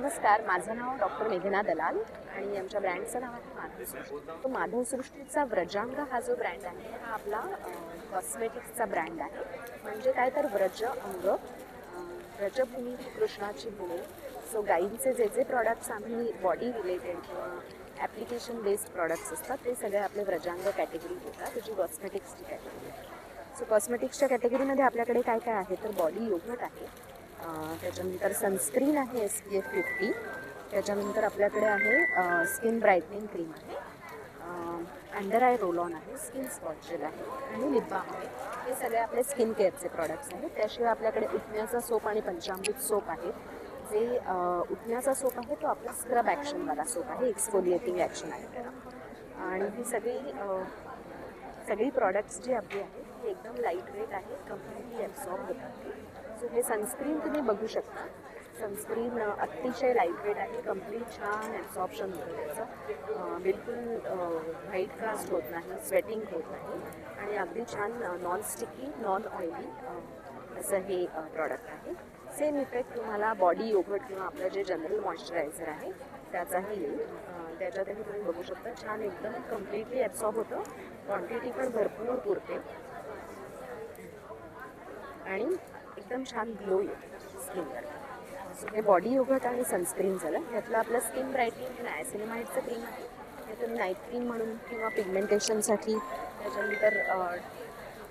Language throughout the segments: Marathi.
नमस्कार, माझं नाव डॉक्टर मेघना दलाल आणि आमच्या ब्रँडचं नाव आहे माधवसृष्टी. तो माधवसृष्टीचा व्रजांग हा जो ब्रँड आहे हा आपला कॉस्मेटिक्सचा ब्रँड आहे. म्हणजे काय तर व्रज अंग, व्रजभूमी ही कृष्णाची भूमी. सो गाईंचे जे जे प्रॉडक्ट्स आम्ही बॉडी रिलेटेड किंवा ॲप्लिकेशन बेस्ड प्रॉडक्ट्स असतात ते सगळे आपले व्रजांग कॅटेगरी होतात, त्याची कॉस्मेटिक्सची कॅटेगरी. सो कॉस्मेटिक्सच्या कॅटेगरीमध्ये आपल्याकडे काय काय आहे तर बॉडी योगट आहे, त्याच्यानंतर सनस्क्रीन आहे SPF 50, त्याच्यानंतर आपल्याकडे आहे स्किन ब्राईटनिंग क्रीम आहे, अंडर आय रोल ऑन आहे, स्किन स्पॉट जेल आहे आणि लिप बाम आहे. हे सगळे आपले स्किन केअरचे प्रॉडक्ट्स आहेत. त्याशिवाय आपल्याकडे उठण्याचा सोप आणि पंचामृत सोप आहे. जे उठण्याचा सोप आहे तो आपला स्क्रब ॲक्शनवाला सोप आहे, एक्सफोलिएटिंग ॲक्शन आहे त्याला. आणि ही सगळी प्रॉडक्ट्स जी आपली आहेत ती एकदम लाईट वेट आहे, कम्प्लिटली ॲब्सॉर्ब होतात. सो हे सनस्क्रीन तुम्ही बघू शकता. सनस्क्रीन अतिशय लाईट वेट आहे, कम्प्लीट छान ॲब्सॉर्प्शन होतं त्याचं, बिलकुल व्हाईट कास्ट होत नाही, स्वेटिंग होत नाही आणि अगदी छान नॉन स्टिकी नॉन ऑइली असं हे प्रॉडक्ट आहे. सेम इफेक्ट तुम्हाला बॉडी योगट किंवा आपलं जे जनरल मॉइश्चरायझर आहे त्याचाही येईल. त्याच्यातही तुम्ही बघू शकता छान एकदम कम्प्लिटली ॲब्सॉर्ब होतं, क्वांटिटी पण भरपूर पुरते आणि एकदम छान ग्लो येतो स्किनवर. सो हे बॉडी योगट आणि सनस्क्रीन झालं. त्यातलं आपलं स्किन ब्राईटनिंग नायसिनामाइडचं क्रीम आहे, हे तुम्ही नाईट क्रीम म्हणून किंवा पिगमेंटेशनसाठी, त्याच्यानंतर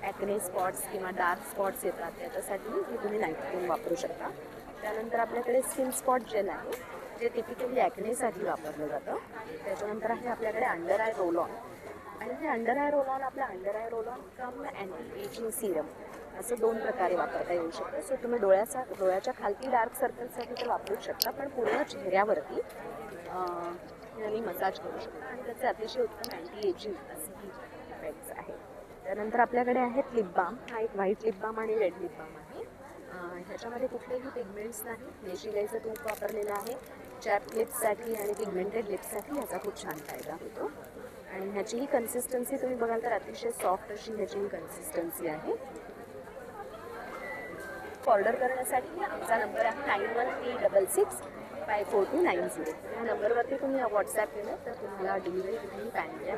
ॲक्ने स्पॉट्स किंवा डार्क स्पॉट्स येतात त्याच्यासाठी हे तुम्ही नाईट क्रीम वापरू शकता. त्यानंतर आपल्याकडे स्किन स्पॉट जेल आहे जे टिपिकली ॲक्नेसाठी वापरलं जातं. त्याच्यानंतर आहे आपल्याकडे अंडर आय रोल ऑन, आणि हे अंडर आय रोल ऑन आपलं under eye roll on come anti ageing Serum असं 2 प्रकारे वापरता येऊ शकतं. सो तुम्ही डोळ्याच्या खालती डार्क सर्कलसाठी तर वापरू शकता, पण पूर्ण चेहऱ्यावरती याने मसाज करू शकता आणि त्याचे अतिशय उत्तम अँटी एजिंग असे इफेक्ट्स आहेत. त्यानंतर आपल्याकडे आहेत लिप बाम. हा एक व्हाईट लिप बाम आणि रेड लिप बाम आहे. ह्याच्यामध्ये कुठलेही पिगमेंट्स नाही, देशी गाईचं तूप वापरलेलं आहे. चॅप लिप्ससाठी आणि पिगमेंटेड लिप्ससाठी ह्याचा खूप छान फायदा होतो. आणि ह्याचीही कन्सिस्टन्सी तुम्ही बघाल तर अतिशय सॉफ्ट अशी ह्याची कन्सिस्टन्सी आहे. ऑर्डर करण्यासाठी आमचा नंबर आहे 9136654290. या नंबरवरती तुम्ही व्हॉट्सॲप केलं तर तुम्हाला डिलिव्हरी कुठेही पॅन मिळेल.